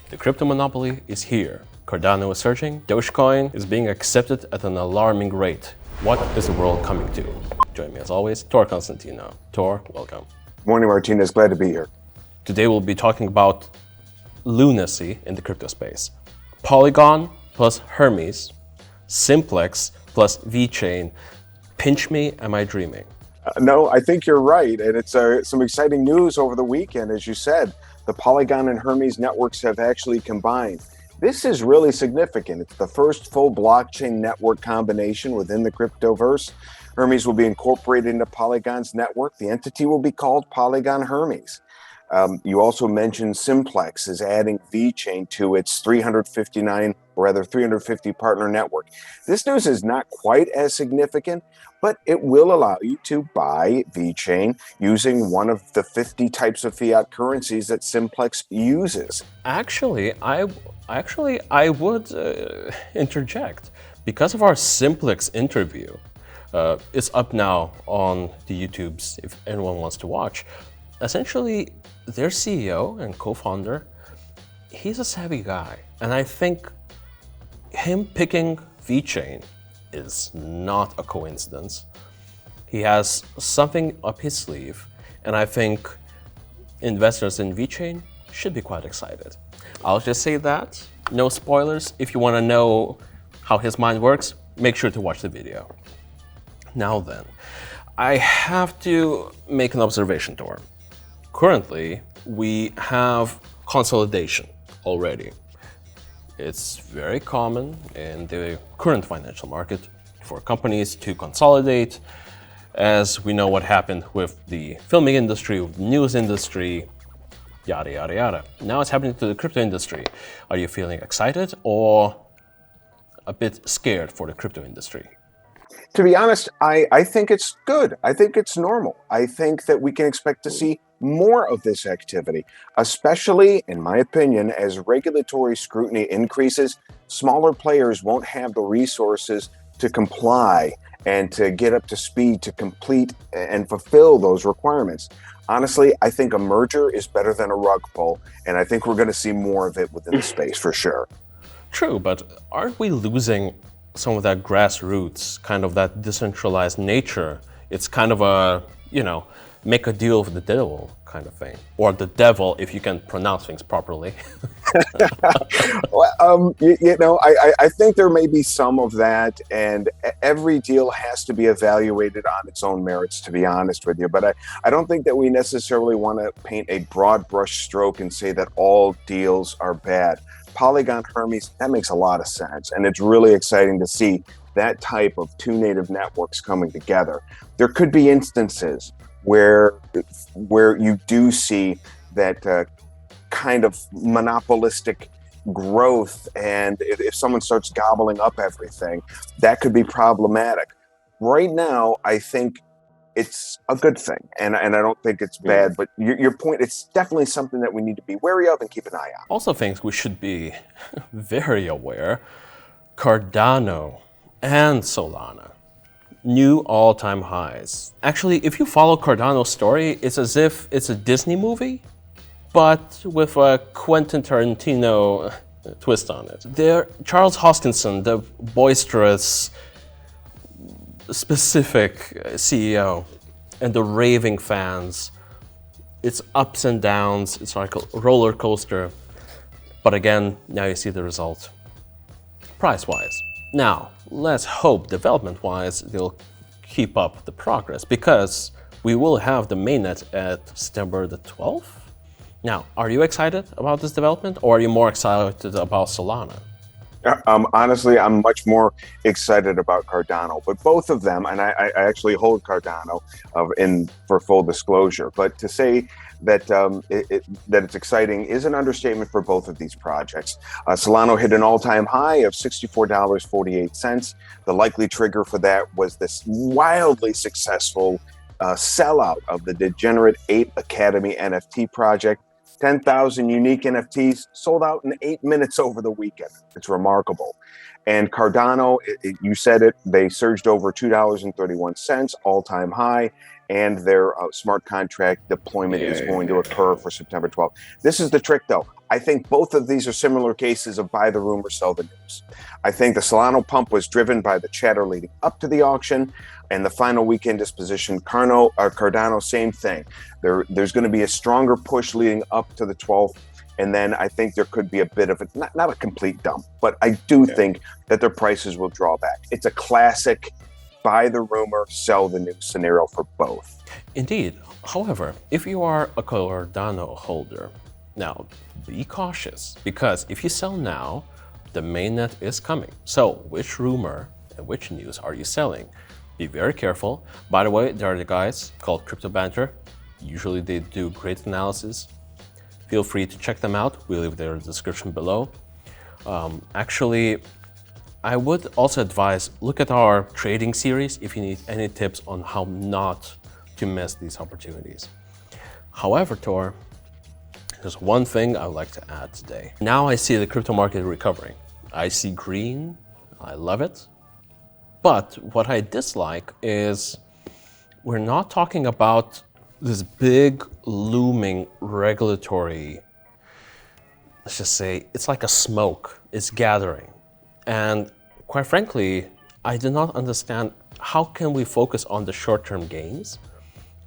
The crypto monopoly is here. Cardano is surging, DOGEcoin is being accepted at an alarming rate. What is the world coming to? Join me as always, Tor Constantino. Tor, welcome. Morning, Martynas. Glad to be here. Today we'll be talking about lunacy in the crypto space. Polygon plus Hermes, Simplex plus VeChain. Pinch me, am I dreaming? No, I think you're right. And it's some exciting news over the weekend. As you said, the Polygon and Hermes networks have actually combined. This is really significant. It's the first full blockchain network combination within the cryptoverse. Hermes will be incorporated into Polygon's network. The entity will be called Polygon Hermes. You also mentioned Simplex is adding VeChain to its 350 partner network. This news is not quite as significant, but it will allow you to buy VeChain using one of the 50 types of fiat currencies that Simplex uses. Actually, I would interject. Because of our Simplex interview, it's up now on the YouTubes if anyone wants to watch. Essentially, their CEO and co-founder, he's a savvy guy. And I think him picking VeChain is not a coincidence. He has something up his sleeve, and I think investors in VeChain should be quite excited. I'll just say that. No spoilers. If you want to know how his mind works, make sure to watch the video. Now then, I have to make an observation, Tor. Currently, we have consolidation already. It's very common in the current financial market for companies to consolidate, as we know what happened with the filming industry, with the news industry, yada, yada, yada. Now it's happening to the crypto industry. Are you feeling excited or a bit scared for the crypto industry? To be honest, I think it's good. I think it's normal. I think that we can expect to see more of this activity, especially, in my opinion, as regulatory scrutiny increases. Smaller players won't have the resources to comply and to get up to speed to complete and fulfill those requirements. Honestly, I think a merger is better than a rug pull, and I think we're going to see more of it within the space for sure. True, but aren't we losing some of that grassroots, kind of that decentralized nature? It's kind of a, make a deal with the devil kind of thing. Or the devil, if you can pronounce things properly. Well, I think there may be some of that, and every deal has to be evaluated on its own merits, to be honest with you. But I don't think that we necessarily want to paint a broad brush stroke and say that all deals are bad. Polygon Hermes, that makes a lot of sense. And it's really exciting to see that type of two native networks coming together. There could be instances where you do see that kind of monopolistic growth, and if someone starts gobbling up everything, that could be problematic. Right now, I think it's a good thing, and I don't think it's bad, but your point, it's definitely something that we need to be wary of and keep an eye on. Also things we should be very aware, Cardano and Solana. New all-time highs. Actually, if you follow Cardano's story, it's as if it's a Disney movie, but with a Quentin Tarantino twist on it. Charles Hoskinson, the boisterous, specific CEO, and the raving fans, it's ups and downs, it's like a roller coaster. But again, now you see the result. Price-wise. Now, let's hope development-wise they'll keep up the progress, because we will have the mainnet at September the 12th. Now, are you excited about this development, or are you more excited about Solana? Honestly, I'm much more excited about Cardano, but both of them, and I actually hold Cardano for full disclosure, but to say that that it's exciting is an understatement for both of these projects. Solana hit an all-time high of $64.48. The likely trigger for that was this wildly successful sellout of the Degenerate Ape Academy NFT project. 10,000 unique NFTs sold out in 8 minutes over the weekend. It's remarkable. And Cardano, you said it, they surged over $2.31, all-time high, and their smart contract deployment is going to occur for September 12th. This is the trick, though. I think both of these are similar cases of buy the rumor, sell the news. I think the Solana pump was driven by the chatter leading up to the auction, and the final weekend disposition, Cardano, same thing. There's going to be a stronger push leading up to the 12th. And then I think there could be a bit of not a complete dump, but I do think that their prices will draw back. It's a classic buy the rumor, sell the news scenario for both. Indeed. However, if you are a Cardano holder, now be cautious, because if you sell now, the mainnet is coming. So which rumor and which news are you selling? Be very careful. By the way, there are the guys called Crypto Banter. Usually they do great analysis. Feel free to check them out. We'll leave their description below. Actually, I would also advise, look at our trading series if you need any tips on how not to miss these opportunities. However, Tor, there's one thing I would like to add today. Now I see the crypto market recovering. I see green, I love it. But what I dislike is we're not talking about this big looming regulatory, let's just say, it's like a smoke, it's gathering. And quite frankly, I do not understand how can we focus on the short-term gains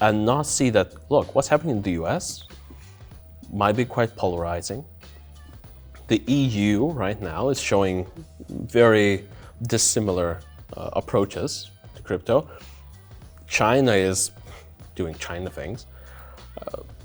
and not see that, look, what's happening in the US might be quite polarizing. The EU right now is showing very dissimilar approaches to crypto. China is doing China things.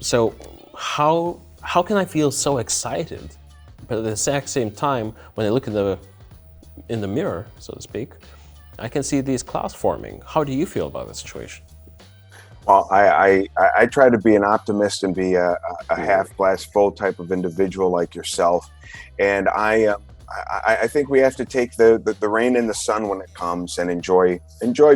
So how can I feel so excited, but at the exact same time, when I look in the mirror, so to speak, I can see these clouds forming. How do you feel about the situation? Well, I try to be an optimist and be a half glass full type of individual like yourself, and I think we have to take the rain and the sun when it comes and enjoy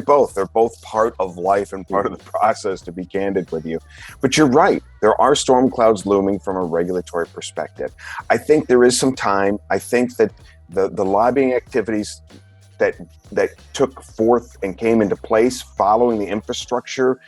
both. They're both part of life and part of the process, to be candid with you. But you're right. There are storm clouds looming from a regulatory perspective. I think there is some time. I think that the lobbying activities that took forth and came into place following the infrastructure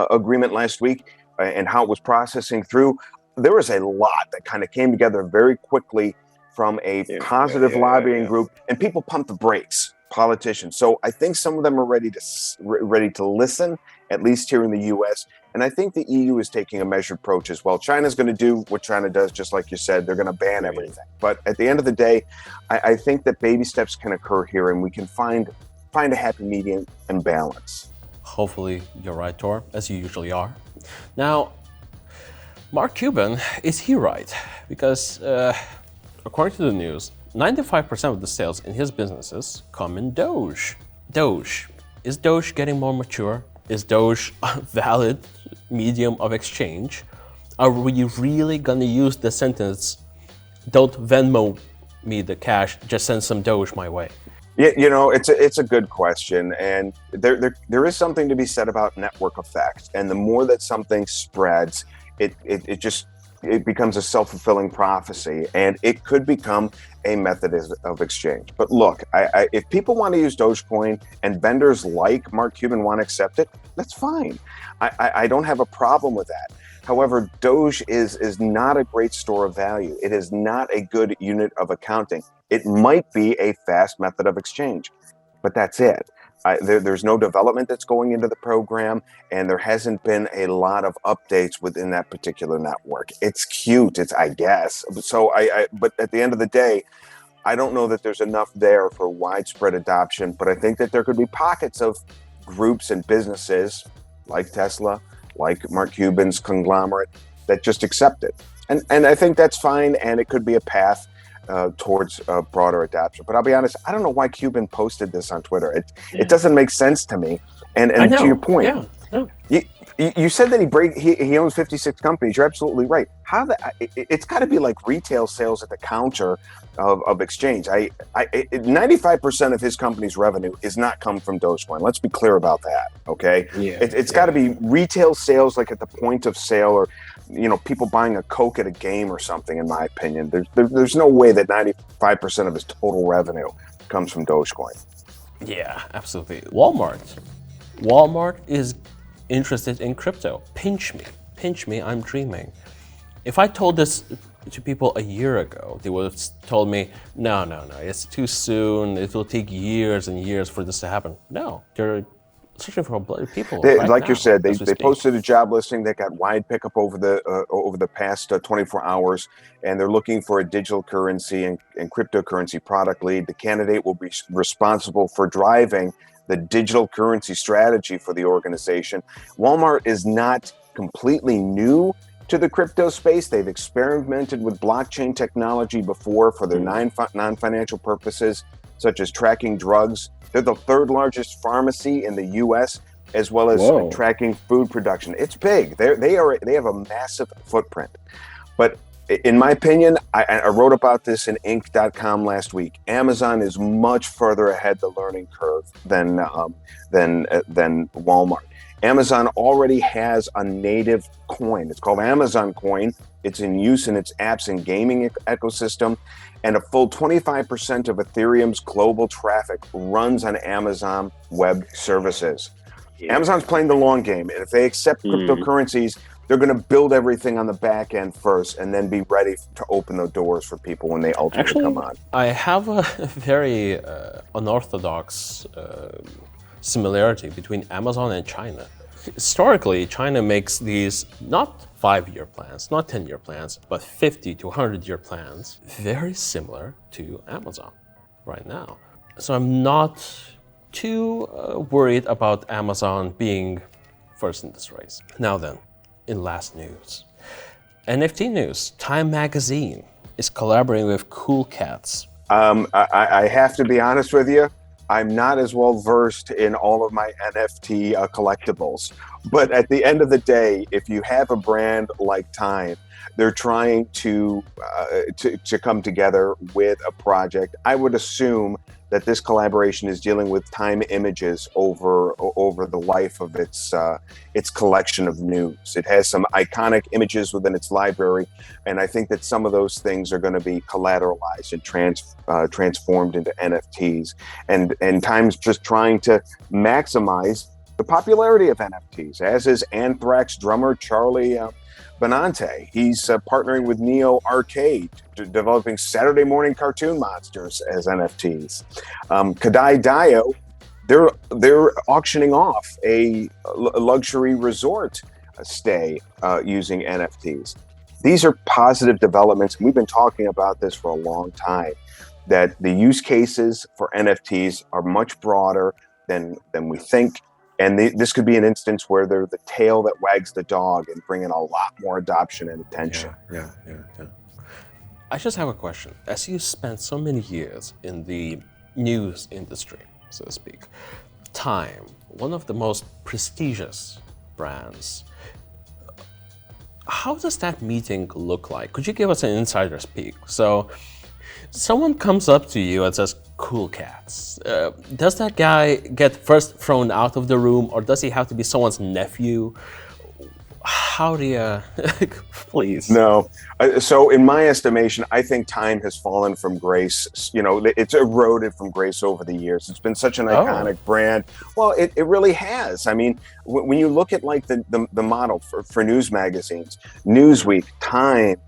agreement last week and how it was processing through, there was a lot that kind of came together very quickly from a positive lobbying group, and people pumped the brakes, politicians. So I think some of them are ready to listen, at least here in the US. And I think the EU is taking a measured approach as well. China's going to do what China does, just like you said. They're going to ban everything. But at the end of the day, I think that baby steps can occur here, and we can find a happy medium and balance. Hopefully you're right, Tor, as you usually are. Now, Mark Cuban, is he right? Because according to the news, 95% of the sales in his businesses come in Doge. Doge. Is Doge getting more mature? Is Doge a valid medium of exchange? Are we really gonna use the sentence, don't Venmo me the cash, just send some Doge my way? Yeah, it's a good question, and there is something to be said about network effect. And the more that something spreads, it becomes a self-fulfilling prophecy, and it could become a method of exchange. But look, if people want to use Dogecoin and vendors like Mark Cuban want to accept it, that's fine. I don't have a problem with that. However, Doge is not a great store of value. It is not a good unit of accounting. It might be a fast method of exchange, but that's it. There's no development that's going into the program, and there hasn't been a lot of updates within that particular network. It's cute, I guess. So but at the end of the day, I don't know that there's enough there for widespread adoption, but I think that there could be pockets of groups and businesses like Tesla, like Mark Cuban's conglomerate, that just accept it. And I think that's fine, and it could be a path towards broader adoption. But I'll be honest, I don't know why Cuban posted this on Twitter. It doesn't make sense to me. And to your point, you said that he owns 56 companies. You're absolutely right. It's got to be like retail sales at the counter of exchange. 95% of his company's revenue is not come from Dogecoin. Let's be clear about that. Okay. It's got to be retail sales, like at the point of sale, or people buying a Coke at a game or something. In my opinion, there's no way that 95% of his total revenue comes from Dogecoin. Yeah, absolutely. Walmart is interested in crypto. Pinch me, I'm dreaming. If I told this to people a year ago, they would have told me, no, it's too soon. It will take years and years for this to happen. No, they're searching for people. Like you said, they posted a job listing that got wide pickup over the past 24 hours, and they're looking for a digital currency and cryptocurrency product lead. The candidate will be responsible for driving the digital currency strategy for the organization. Walmart is not completely new to the crypto space. They've experimented with blockchain technology before for their non-financial purposes, such as tracking drugs. They're the third largest pharmacy in the U.S., as well as tracking food production. It's big. They have a massive footprint. But in my opinion, I wrote about this in Inc.com last week. Amazon is much further ahead the learning curve than Walmart. Amazon already has a native coin. It's called Amazon Coin. It's in use in its apps and gaming ecosystem. And a full 25% of Ethereum's global traffic runs on Amazon Web Services. Yeah. Amazon's playing the long game. And if they accept cryptocurrencies, they're going to build everything on the back end first and then be ready to open the doors for people when they ultimately come on. I have a very unorthodox similarity between Amazon and China. Historically, China makes these not 5-year plans, not 10-year plans, but 50 to 100-year plans, very similar to Amazon right now. So I'm not too worried about Amazon being first in this race. Now then, in last news, NFT news, Time Magazine is collaborating with Cool Cats. I have to be honest with you. I'm not as well versed in all of my NFT collectibles, but at the end of the day, if you have a brand like Time, they're trying to come together with a project. I would assume that this collaboration is dealing with Time images over the life of its collection of news. It has some iconic images within its library, and I think that some of those things are going to be collateralized and transformed into NFTs. And Time's just trying to maximize the popularity of NFTs, as is Anthrax drummer Charlie Benante. He's partnering with Neo Arcade, developing Saturday morning cartoon monsters as NFTs. Kadai Dio, they're auctioning off a luxury resort stay using NFTs. These are positive developments. We've been talking about this for a long time, that the use cases for NFTs are much broader than we think. And this could be an instance where they're the tail that wags the dog and bring in a lot more adoption and attention. Yeah. I just have a question. As you spent so many years in the news industry, so to speak, Time, one of the most prestigious brands, how does that meeting look like? Could you give us an insider's peek? So someone comes up to you and says, Cool Cats. Does that guy get first thrown out of the room, or does he have to be someone's nephew? How do you, please? No. So in my estimation, I think Time has fallen from grace. You know, it's eroded from grace over the years. It's been such an iconic brand. Well, it really has. I mean, when you look at like the model for news magazines, Newsweek, Time,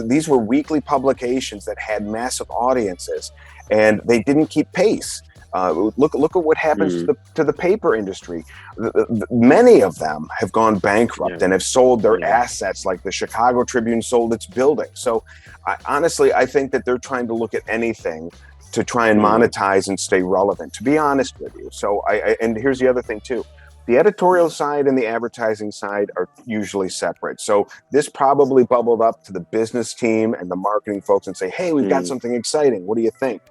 these were weekly publications that had massive audiences, and they didn't keep pace. Look at what happens to the paper industry. Many of them have gone bankrupt and have sold their assets, like the Chicago Tribune sold its building. So honestly, I think that they're trying to look at anything to try and monetize and stay relevant, to be honest with you. So and here's the other thing too. The editorial side and the advertising side are usually separate. So this probably bubbled up to the business team and the marketing folks and say, hey, we've got something exciting. What do you think?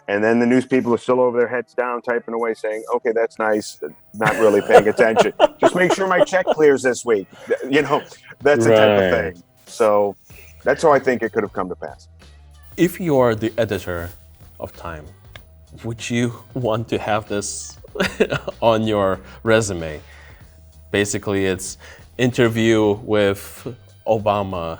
And then the news people are still over their heads down, typing away, saying, okay, that's nice. Not really paying attention. Just make sure my check clears this week. You know, that's the type of thing. So that's how I think it could have come to pass. If you are the editor of Time, would you want to have this on your resume? Basically, it's interview with Obama,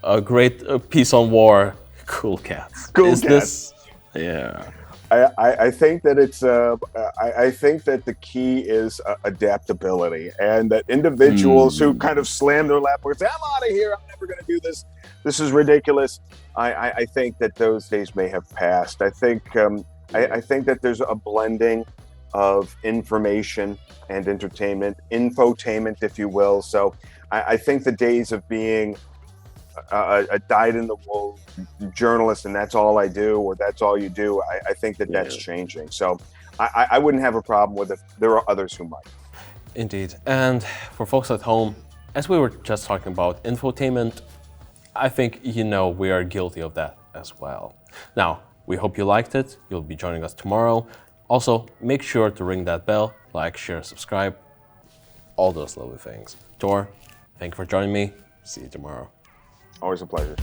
a great piece on war, Cool Cats. Cool Cats. Yeah. I think that it's I think that the key is adaptability, and that individuals who kind of slam their lap and say, "I'm out of here. I'm never going to do this. This is ridiculous." I think that those days may have passed. I think that there's a blending of information and entertainment, infotainment, if you will. So I think the days of being a dyed-in-the-wool journalist and that's all I do, or that's all you do, I think that that's changing. So I wouldn't have a problem with it. There are others who might. Indeed. And for folks at home, as we were just talking about infotainment, I think we are guilty of that as well. Now, we hope you liked it. You'll be joining us tomorrow. Also, make sure to ring that bell, like, share, subscribe, all those lovely things. Tor, thank you for joining me. See you tomorrow. Always a pleasure.